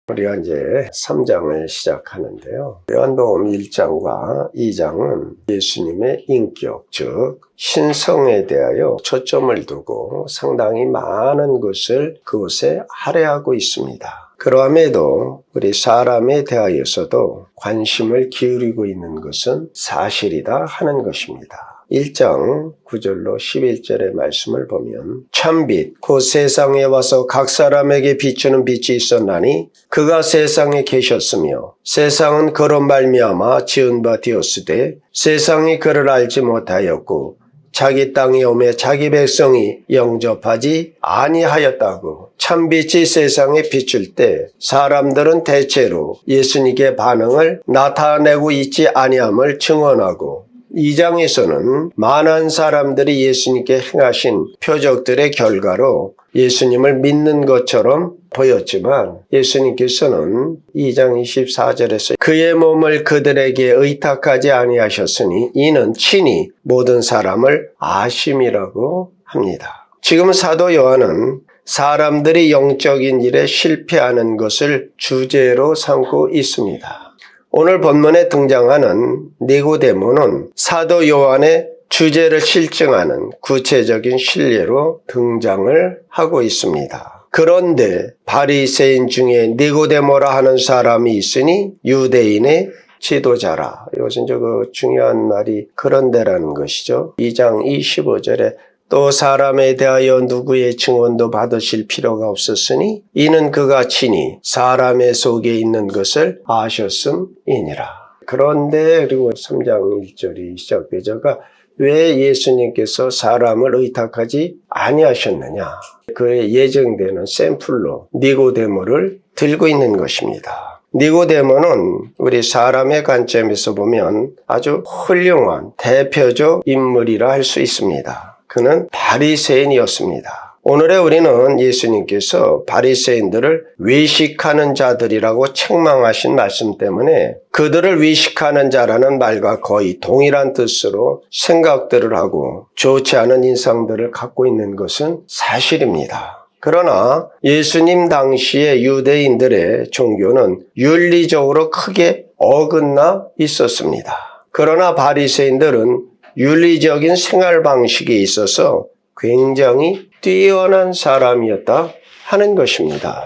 우리가 이제 3장을 시작하는데요. 요한복음 1장과 2장은 예수님의 인격, 즉 신성에 대하여 초점을 두고 상당히 많은 것을 그곳에 할애하고 있습니다. 그러함에도 우리 사람에 대하여서도 관심을 기울이고 있는 것은 사실이다 하는 것입니다. 1장 9절로 11절의 말씀을 보면 참빛 곧 세상에 와서 각 사람에게 비추는 빛이 있었나니 그가 세상에 계셨으며 세상은 그로 말미암아 지은 바 되었으되 세상이 그를 알지 못하였고 자기 땅에 오매 자기 백성이 영접하지 아니하였다고. 참빛이 세상에 비출 때 사람들은 대체로 예수님께 반응을 나타내고 있지 아니함을 증언하고 2장에서는 많은 사람들이 예수님께 행하신 표적들의 결과로 예수님을 믿는 것처럼 보였지만 예수님께서는 2장 24절에서 그의 몸을 그들에게 의탁하지 아니하셨으니 이는 친히 모든 사람을 아심이라고 합니다. 지금 사도 요한은 사람들이 영적인 일에 실패하는 것을 주제로 삼고 있습니다. 오늘 본문에 등장하는 니고데모는 사도 요한의 주제를 실증하는 구체적인 실례로 등장을 하고 있습니다. 그런데 바리새인 중에 니고데모라 하는 사람이 있으니 유대인의 지도자라. 이것은 그 중요한 말이 그런데라는 것이죠. 2장 25절에 또 사람에 대하여 누구의 증언도 받으실 필요가 없었으니 이는 그가 친히 사람의 속에 있는 것을 아셨음이니라. 그런데 그리고 3장 1절이 시작되자가 왜 예수님께서 사람을 의탁하지 아니하셨느냐. 그의 예정되는 샘플로 니고데모를 들고 있는 것입니다. 니고데모는 우리 사람의 관점에서 보면 아주 훌륭한 대표적 인물이라 할 수 있습니다. 그는 바리새인이었습니다. 오늘의 우리는 예수님께서 바리새인들을 외식하는 자들이라고 책망하신 말씀 때문에 그들을 외식하는 자라는 말과 거의 동일한 뜻으로 생각들을 하고 좋지 않은 인상들을 갖고 있는 것은 사실입니다. 그러나 예수님 당시의 유대인들의 종교는 윤리적으로 크게 어긋나 있었습니다. 그러나 바리새인들은 윤리적인 생활 방식에 있어서 굉장히 뛰어난 사람이었다 하는 것입니다.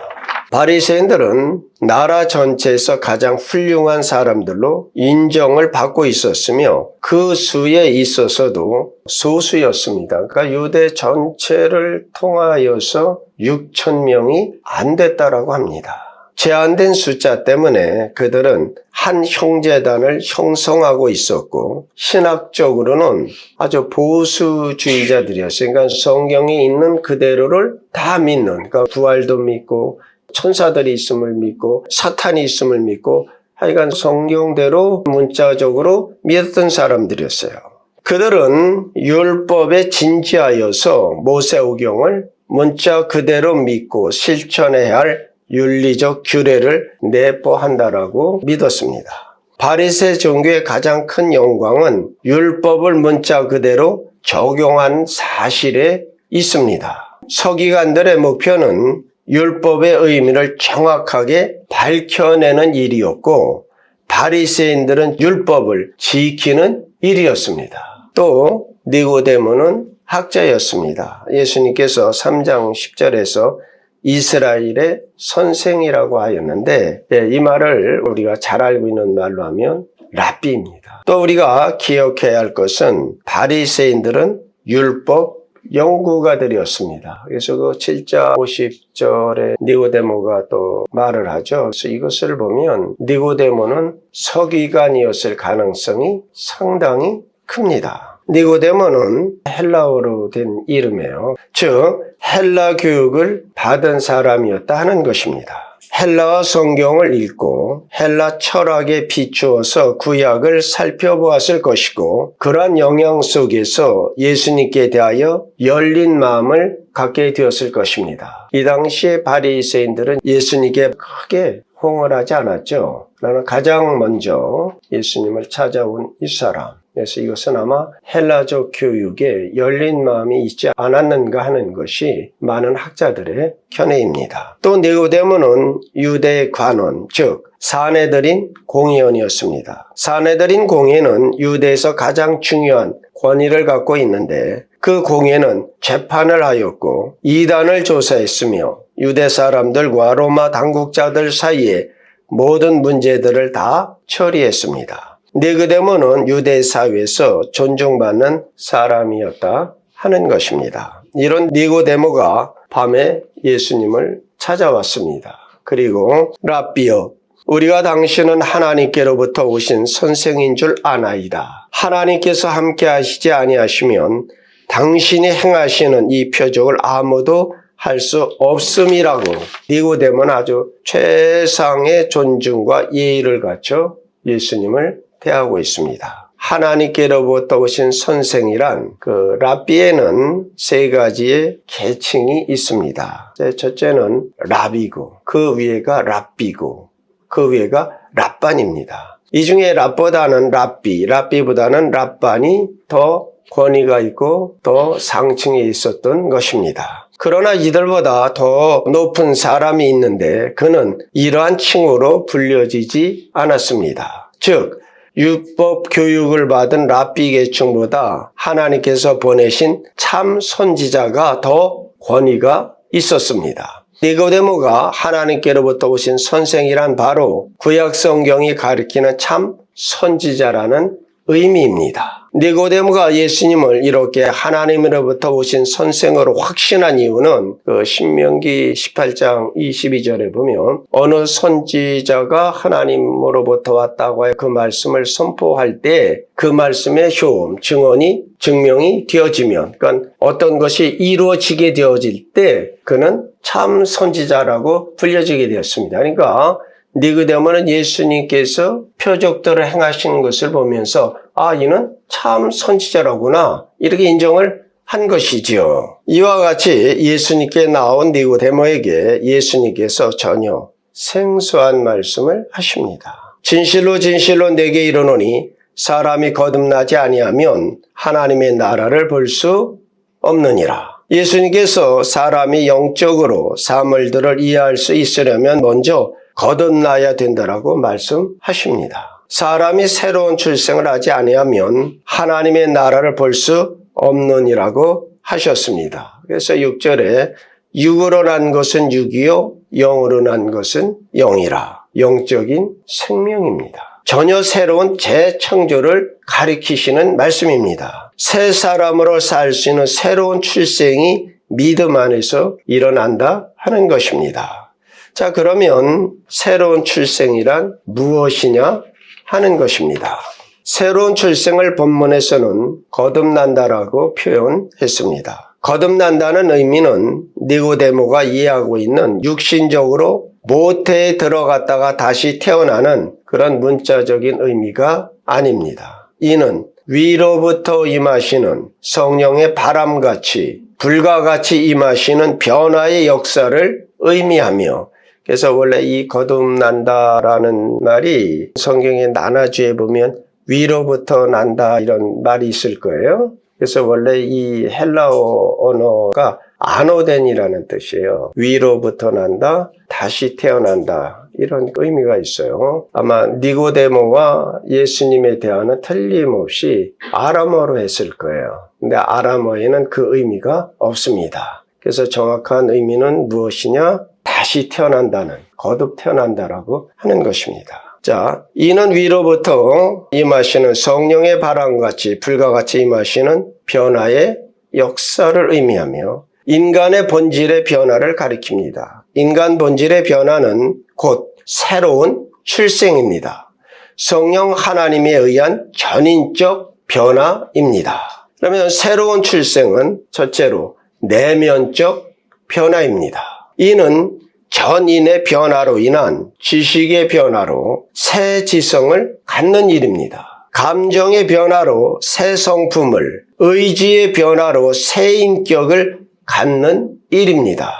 바리새인들은 나라 전체에서 가장 훌륭한 사람들로 인정을 받고 있었으며 그 수에 있어서도 소수였습니다. 그러니까 유대 전체를 통하여서 6,000명이 안 됐다라고 합니다. 제한된 숫자 때문에 그들은 한 형제단을 형성하고 있었고 신학적으로는 아주 보수주의자들이었어요. 그러니까 성경에 있는 그대로를 다 믿는, 그러니까 부활도 믿고 천사들이 있음을 믿고 사탄이 있음을 믿고 하여간 성경대로 문자적으로 믿었던 사람들이었어요. 그들은 율법에 진지하여서 모세오경을 문자 그대로 믿고 실천해야 할 윤리적 규례를 내포한다라고 믿었습니다. 바리새 종교의 가장 큰 영광은 율법을 문자 그대로 적용한 사실에 있습니다. 서기관들의 목표는 율법의 의미를 정확하게 밝혀내는 일이었고 바리새인들은 율법을 지키는 일이었습니다. 또 니고데모는 학자였습니다. 예수님께서 3장 10절에서 이스라엘의 선생이라고 하였는데 이 말을 우리가 잘 알고 있는 말로 하면 랍비입니다. 또 우리가 기억해야 할 것은 바리새인들은 율법 연구가들이었습니다. 그래서 그 7장 50절에 니고데모가 또 말을 하죠. 그래서 이것을 보면 니고데모는 서기관이었을 가능성이 상당히 큽니다. 니고데모는 헬라어로 된 이름이에요. 즉 헬라 교육을 받은 사람이었다 하는 것입니다. 헬라어 성경을 읽고 헬라 철학에 비추어서 구약을 살펴보았을 것이고 그러한 영향 속에서 예수님께 대하여 열린 마음을 갖게 되었을 것입니다. 이 당시에 바리새인들은 예수님께 크게 홍을 하지 않았죠. 그러나 가장 먼저 예수님을 찾아온 이 사람 그래서 이것은 아마 헬라적 교육에 열린 마음이 있지 않았는가 하는 것이 많은 학자들의 견해입니다. 또 니고데모는 유대 관원, 즉 사내들인 공의원이었습니다. 사내들인 공의는 유대에서 가장 중요한 권위를 갖고 있는데 그 공의는 재판을 하였고 이단을 조사했으며 유대 사람들과 로마 당국자들 사이에 모든 문제들을 다 처리했습니다. 니고데모는 유대 사회에서 존중받는 사람이었다 하는 것입니다. 이런 니고데모가 밤에 예수님을 찾아왔습니다. 그리고 랍비여, 우리가 당신은 하나님께로부터 오신 선생인 줄 아나이다. 하나님께서 함께 하시지 아니하시면 당신이 행하시는 이 표적을 아무도 할 수 없음이라고 니고데모는 아주 최상의 존중과 예의를 갖춰 예수님을 대하고 있습니다. 하나님께로부터 오신 선생이란 그 랍비에는 세 가지의 계층이 있습니다. 첫째는 랍이고 그 위에가 랍비고 그 위에가 랍반입니다. 이 중에 랍보다는 랍비보다는 랍반이 더 권위가 있고 더 상층에 있었던 것입니다. 그러나 이들보다 더 높은 사람이 있는데 그는 이러한 칭호로 불려지지 않았습니다. 즉 율법 교육을 받은 랍비 계층보다 하나님께서 보내신 참 선지자가 더 권위가 있었습니다. 니고데모가 하나님께로부터 오신 선생이란 바로 구약 성경이 가리키는 참 선지자라는 의미입니다. 니고데모가 예수님을 이렇게 하나님으로부터 오신 선생으로 확신한 이유는 그 신명기 18장 22절에 보면 어느 선지자가 하나님으로부터 왔다고 해 그 말씀을 선포할 때 그 말씀의 효험, 증명이 되어지면 그러니까 어떤 것이 이루어지게 되어질 때 그는 참 선지자라고 불려지게 되었습니다. 그러니까 니고데모는 예수님께서 표적들을 행하시는 것을 보면서 이는 참 선지자라구나 이렇게 인정을 한 것이지요. 이와 같이 예수님께 나온 니고데모에게 예수님께서 전혀 생소한 말씀을 하십니다. 진실로 진실로 내게 이르노니 사람이 거듭나지 아니하면 하나님의 나라를 볼 수 없느니라. 예수님께서 사람이 영적으로 사물들을 이해할 수 있으려면 먼저 거듭나야 된다라고 말씀하십니다. 사람이 새로운 출생을 하지 아니하면 하나님의 나라를 볼 수 없느니라고 하셨습니다. 그래서 6절에 육으로 난 것은 육이요 영으로 난 것은 영이라. 영적인 생명입니다. 전혀 새로운 재창조를 가리키시는 말씀입니다. 새 사람으로 살 수 있는 새로운 출생이 믿음 안에서 일어난다 하는 것입니다. 자, 그러면 새로운 출생이란 무엇이냐 하는 것입니다. 새로운 출생을 본문에서는 거듭난다라고 표현했습니다. 거듭난다는 의미는 니고데모가 이해하고 있는 육신적으로 모태에 들어갔다가 다시 태어나는 그런 문자적인 의미가 아닙니다. 이는 위로부터 임하시는 성령의 바람같이 불과 같이 임하시는 변화의 역사를 의미하며 그래서 원래 이 거듭난다라는 말이 성경의 나나주에 보면 위로부터 난다 이런 말이 있을 거예요. 그래서 원래 이 헬라어 언어가 아노덴이라는 뜻이에요. 위로부터 난다, 다시 태어난다 이런 의미가 있어요. 아마 니고데모와 예수님에 대하는 틀림없이 아람어로 했을 거예요. 근데 아람어에는 그 의미가 없습니다. 그래서 정확한 의미는 무엇이냐? 다시 태어난다는, 거듭 태어난다라고 하는 것입니다. 자, 이는 위로부터 임하시는 성령의 바람같이 불과 같이 임하시는 변화의 역사를 의미하며 인간의 본질의 변화를 가리킵니다. 인간 본질의 변화는 곧 새로운 출생입니다. 성령 하나님에 의한 전인적 변화입니다. 그러면 새로운 출생은 첫째로 내면적 변화입니다. 이는 전인의 변화로 인한 지식의 변화로 새 지성을 갖는 일입니다. 감정의 변화로 새 성품을, 의지의 변화로 새 인격을 갖는 일입니다.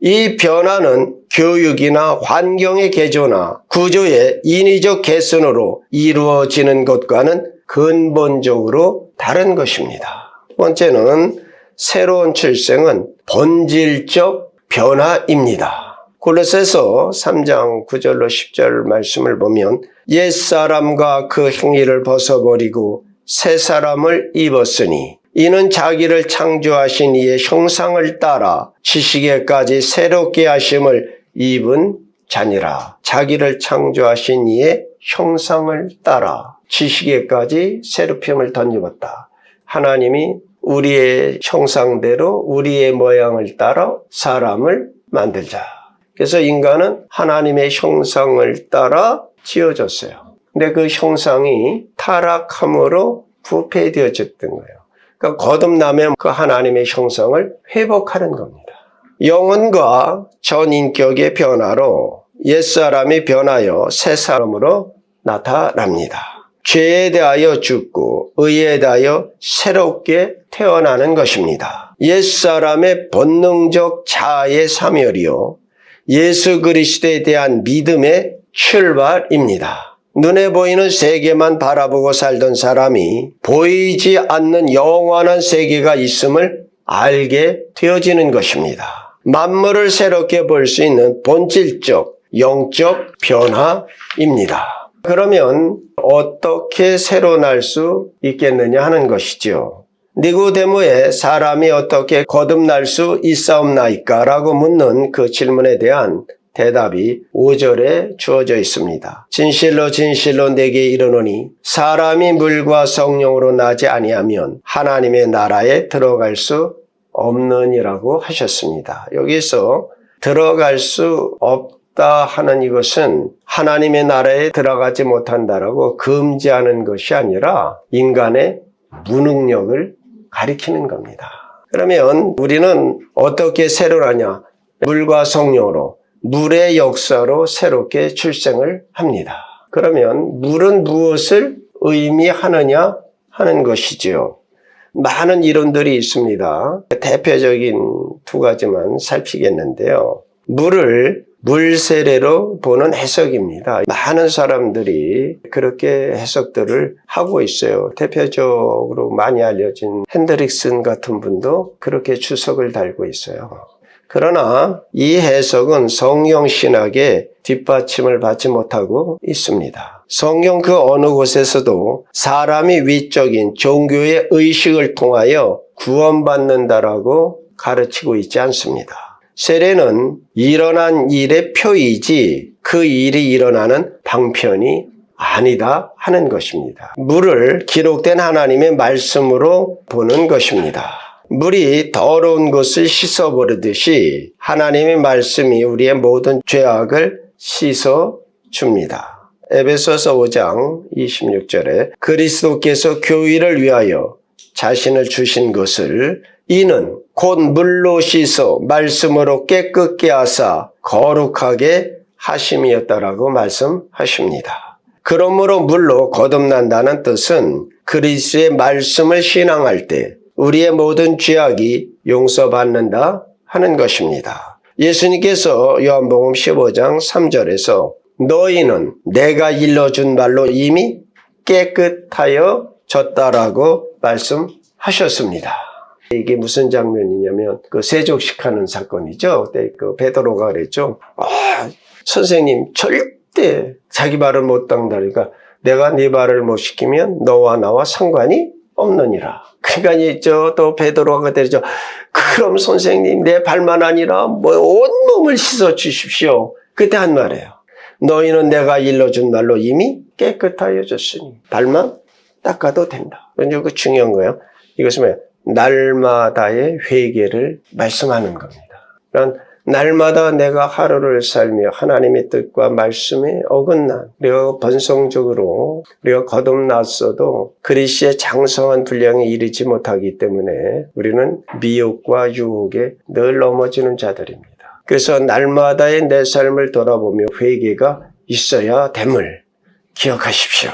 이 변화는 교육이나 환경의 개조나 구조의 인위적 개선으로 이루어지는 것과는 근본적으로 다른 것입니다. 첫 번째는 새로운 출생은 본질적 변화입니다. 골로새서 3장 9절로 10절 말씀을 보면 옛사람과 그 행위를 벗어버리고 새 사람을 입었으니 이는 자기를 창조하신 이의 형상을 따라 지식에까지 새롭게 하심을 입은 자니라. 자기를 창조하신 이의 형상을 따라 지식에까지 새롭힘을 덧입었다. 하나님이 우리의 형상대로 우리의 모양을 따라 사람을 만들자. 그래서 인간은 하나님의 형상을 따라 지어졌어요. 근데 그 형상이 타락함으로 부패되어졌던 거예요. 그러니까 거듭나면 그 하나님의 형상을 회복하는 겁니다. 영혼과 전인격의 변화로 옛사람이 변하여 새 사람으로 나타납니다. 죄에 대하여 죽고 의에 대하여 새롭게 태어나는 것입니다. 옛사람의 본능적 자아의 사멸이요 예수 그리스도에 대한 믿음의 출발입니다. 눈에 보이는 세계만 바라보고 살던 사람이 보이지 않는 영원한 세계가 있음을 알게 되어지는 것입니다. 만물을 새롭게 볼 수 있는 본질적, 영적 변화입니다. 그러면 어떻게 새로 날 수 있겠느냐 하는 것이죠. 니고데모에 사람이 어떻게 거듭날 수 있사옵나이까? 라고 묻는 그 질문에 대한 대답이 5절에 주어져 있습니다. 진실로 진실로 내게 이르노니 사람이 물과 성령으로 나지 아니하면 하나님의 나라에 들어갈 수 없느니라고 하셨습니다. 여기서 들어갈 수 없다 하는 이것은 하나님의 나라에 들어가지 못한다라고 금지하는 것이 아니라 인간의 무능력을 가리키는 겁니다. 그러면 우리는 어떻게 새로 나냐? 물과 성령으로, 물의 역사로 새롭게 출생을 합니다. 그러면 물은 무엇을 의미하느냐 하는 것이지요. 많은 이론들이 있습니다. 대표적인 두 가지만 살피겠는데요. 물을 물세례로 보는 해석입니다. 많은 사람들이 그렇게 해석들을 하고 있어요. 대표적으로 많이 알려진 핸드릭슨 같은 분도 그렇게 주석을 달고 있어요. 그러나 이 해석은 성경 신학의 뒷받침을 받지 못하고 있습니다. 성경 그 어느 곳에서도 사람이 위적인 종교의 의식을 통하여 구원받는다라고 가르치고 있지 않습니다. 세례는 일어난 일의 표이지 그 일이 일어나는 방편이 아니다 하는 것입니다. 물을 기록된 하나님의 말씀으로 보는 것입니다. 물이 더러운 것을 씻어버리듯이 하나님의 말씀이 우리의 모든 죄악을 씻어줍니다. 에베소서 5장 26절에 그리스도께서 교회를 위하여 자신을 주신 것을 이는 곧 물로 씻어 말씀으로 깨끗게 하사 거룩하게 하심이었다라고 말씀하십니다. 그러므로 물로 거듭난다는 뜻은 그리스도의 말씀을 신앙할 때 우리의 모든 죄악이 용서받는다 하는 것입니다. 예수님께서 요한복음 15장 3절에서 너희는 내가 일러준 말로 이미 깨끗하여 졌다라고 말씀하셨습니다. 이게 무슨 장면이냐면 그 세족식하는 사건이죠. 그때 그 베드로가 그랬죠. 선생님 절대 자기 발을 못 닦는다니까 내가 네 발을 못 씻기면 너와 나와 상관이 없느니라. 그러니까 또 베드로가 그랬죠. 그럼 선생님 내 발만 아니라 온몸을 씻어 주십시오. 그때 한 말이에요. 너희는 내가 일러준 말로 이미 깨끗하여 졌으니 발만 닦아도 된다. 이거 중요한 거예요. 이것은 뭐예요? 날마다의 회개를 말씀하는 겁니다. 그러니까 날마다 내가 하루를 살며 하나님의 뜻과 말씀에 어긋난 우리가 번성적으로 우리가 거듭났어도 그리스도의 장성한 분량에 이르지 못하기 때문에 우리는 미혹과 유혹에 늘 넘어지는 자들입니다. 그래서 날마다의 내 삶을 돌아보며 회개가 있어야 됨을 기억하십시오.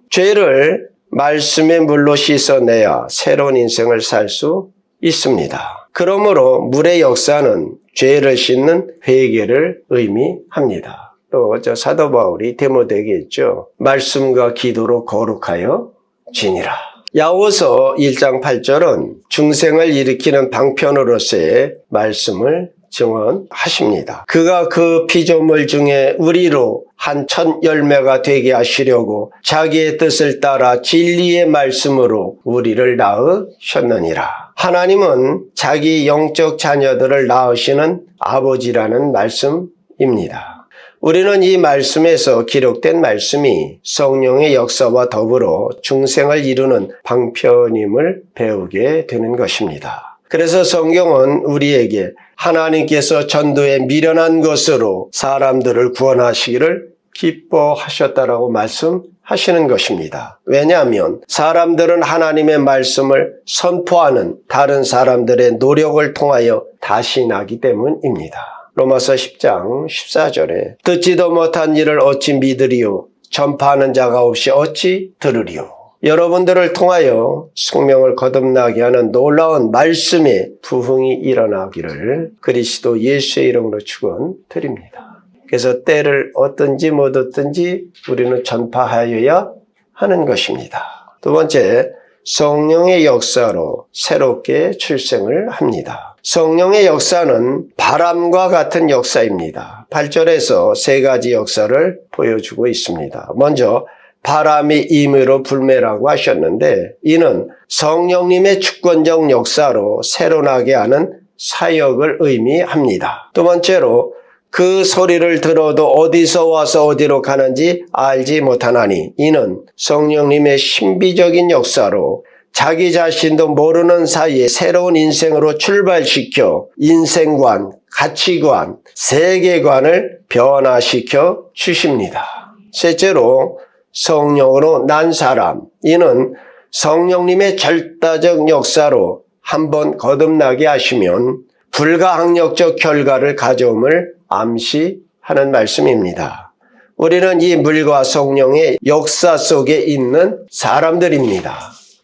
죄를 말씀의 물로 씻어내야 새로운 인생을 살 수 있습니다. 그러므로 물의 역사는 죄를 씻는 회개를 의미합니다. 또 사도 바울이 디모데에게 했죠. 말씀과 기도로 거룩하여 지니라. 야고보서 1장 8절은 중생을 일으키는 방편으로서의 말씀을 증언하십니다. 그가 그 피조물 중에 우리로 한 첫 열매가 되게 하시려고 자기의 뜻을 따라 진리의 말씀으로 우리를 낳으셨느니라. 하나님은 자기 영적 자녀들을 낳으시는 아버지라는 말씀입니다. 우리는 이 말씀에서 기록된 말씀이 성령의 역사와 더불어 중생을 이루는 방편임을 배우게 되는 것입니다. 그래서 성경은 우리에게 하나님께서 전도에 미련한 것으로 사람들을 구원하시기를 기뻐하셨다라고 말씀하시는 것입니다. 왜냐하면 사람들은 하나님의 말씀을 선포하는 다른 사람들의 노력을 통하여 다시 나기 때문입니다. 로마서 10장 14절에 듣지도 못한 일을 어찌 믿으리요 전파하는 자가 없이 어찌 들으리요. 여러분들을 통하여 생명을 거듭나게 하는 놀라운 말씀의 부흥이 일어나기를 그리스도 예수의 이름으로 축원드립니다. 그래서 때를 얻든지 못 얻든지 우리는 전파하여야 하는 것입니다. 두 번째, 성령의 역사로 새롭게 출생을 합니다. 성령의 역사는 바람과 같은 역사입니다. 8절에서 세 가지 역사를 보여주고 있습니다. 먼저 바람이 임의로 불매라고 하셨는데 이는 성령님의 주권적 역사로 새로나게 하는 사역을 의미합니다. 두 번째로 그 소리를 들어도 어디서 와서 어디로 가는지 알지 못하나니 이는 성령님의 신비적인 역사로 자기 자신도 모르는 사이에 새로운 인생으로 출발시켜 인생관, 가치관, 세계관을 변화시켜 주십니다. 셋째로 성령으로 난 사람, 이는 성령님의 절대적 역사로 한번 거듭나게 하시면 불가항력적 결과를 가져옴을 암시하는 말씀입니다. 우리는 이 물과 성령의 역사 속에 있는 사람들입니다.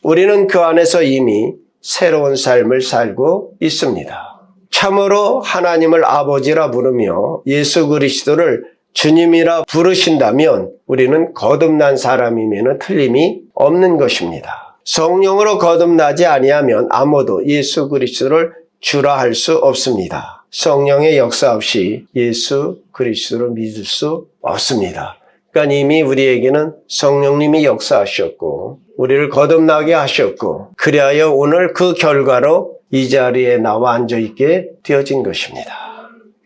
우리는 그 안에서 이미 새로운 삶을 살고 있습니다. 참으로 하나님을 아버지라 부르며 예수 그리스도를 주님이라 부르신다면 우리는 거듭난 사람이면 틀림이 없는 것입니다. 성령으로 거듭나지 아니하면 아무도 예수 그리스도를 주라 할 수 없습니다. 성령의 역사 없이 예수 그리스도를 믿을 수 없습니다. 그러니까 이미 우리에게는 성령님이 역사하셨고 우리를 거듭나게 하셨고 그리하여 오늘 그 결과로 이 자리에 나와 앉아있게 되어진 것입니다.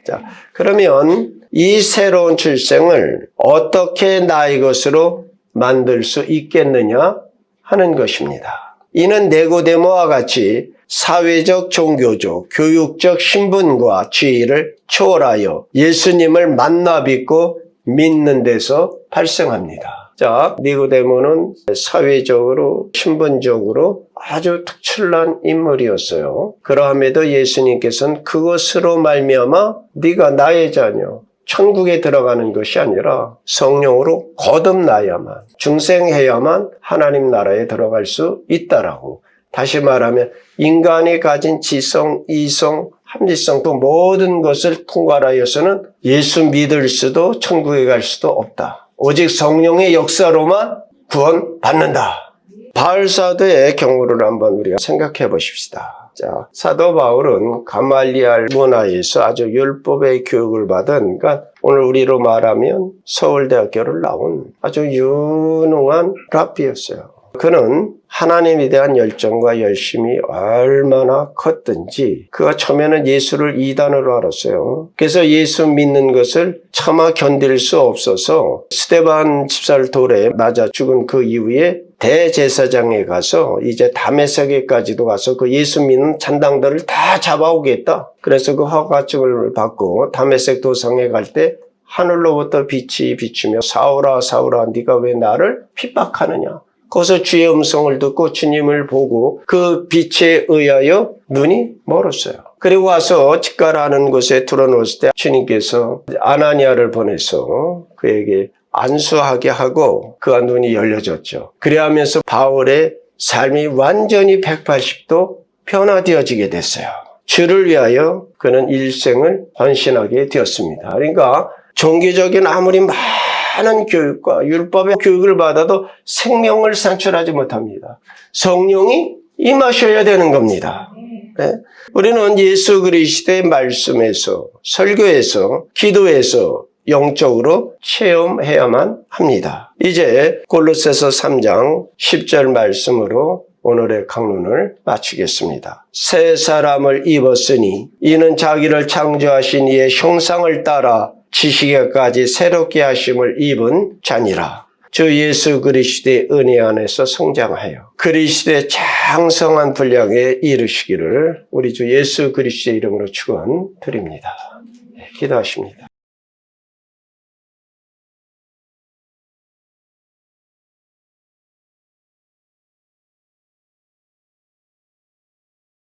자, 그러면 이 새로운 출생을 어떻게 나의 것으로 만들 수 있겠느냐 하는 것입니다. 이는 니고데모와 같이 사회적, 종교적, 교육적 신분과 지위를 초월하여 예수님을 만나 뵙고 믿는 데서 발생합니다. 자, 니고데모는 사회적으로, 신분적으로 아주 특출난 인물이었어요. 그러함에도 예수님께서는 그것으로 말미암아 네가 나의 자녀, 천국에 들어가는 것이 아니라 성령으로 거듭나야만, 중생해야만 하나님 나라에 들어갈 수 있다라고. 다시 말하면 인간이 가진 지성, 이성, 합리성 또 모든 것을 통괄하여서는 예수 믿을 수도 천국에 갈 수도 없다. 오직 성령의 역사로만 구원받는다. 바울 사도의 경우를 한번 우리가 생각해 보십시다. 자, 사도 바울은 가말리알 문화에서 아주 율법의 교육을 받은, 그러니까 오늘 우리로 말하면 서울대학교를 나온 아주 유능한 랍비였어요. 그는 하나님에 대한 열정과 열심이 얼마나 컸든지 그가 처음에는 예수를 이단으로 알았어요. 그래서 예수 믿는 것을 차마 견딜 수 없어서 스데반 집사를 돌에 맞아 죽은 그 이후에 대제사장에 가서 이제 다메섹에까지도 가서 그 예수 믿는 잔당들을 다 잡아오겠다. 그래서 그 허가증을 받고 다메섹 도성에 갈 때 하늘로부터 빛이 비추며 사울아 사울아 네가 왜 나를 핍박하느냐. 거기서 주의 음성을 듣고 주님을 보고 그 빛에 의하여 눈이 멀었어요. 그리고 와서 직가라는 곳에 들어놓았을 때 주님께서 아나니아를 보내서 그에게 안수하게 하고 그가 눈이 열려졌죠. 그래하면서 바울의 삶이 완전히 180도 변화되어지게 됐어요. 주를 위하여 그는 일생을 헌신하게 되었습니다. 그러니까 종교적인 아무리 많은 교육과 율법의 교육을 받아도 생명을 산출하지 못합니다. 성령이 임하셔야 되는 겁니다. 네? 우리는 예수 그리스도의 말씀에서, 설교에서, 기도에서 영적으로 체험해야만 합니다. 이제 골로새서 3장 10절 말씀으로 오늘의 강론을 마치겠습니다. 새 사람을 입었으니 이는 자기를 창조하신 이의 형상을 따라 지식에까지 새롭게 하심을 입은 자니라. 주 예수 그리스도의 은혜 안에서 성장하여 그리스도의 장성한 분량에 이르시기를 우리 주 예수 그리스도의 이름으로 축원드립니다. 기도하십니다.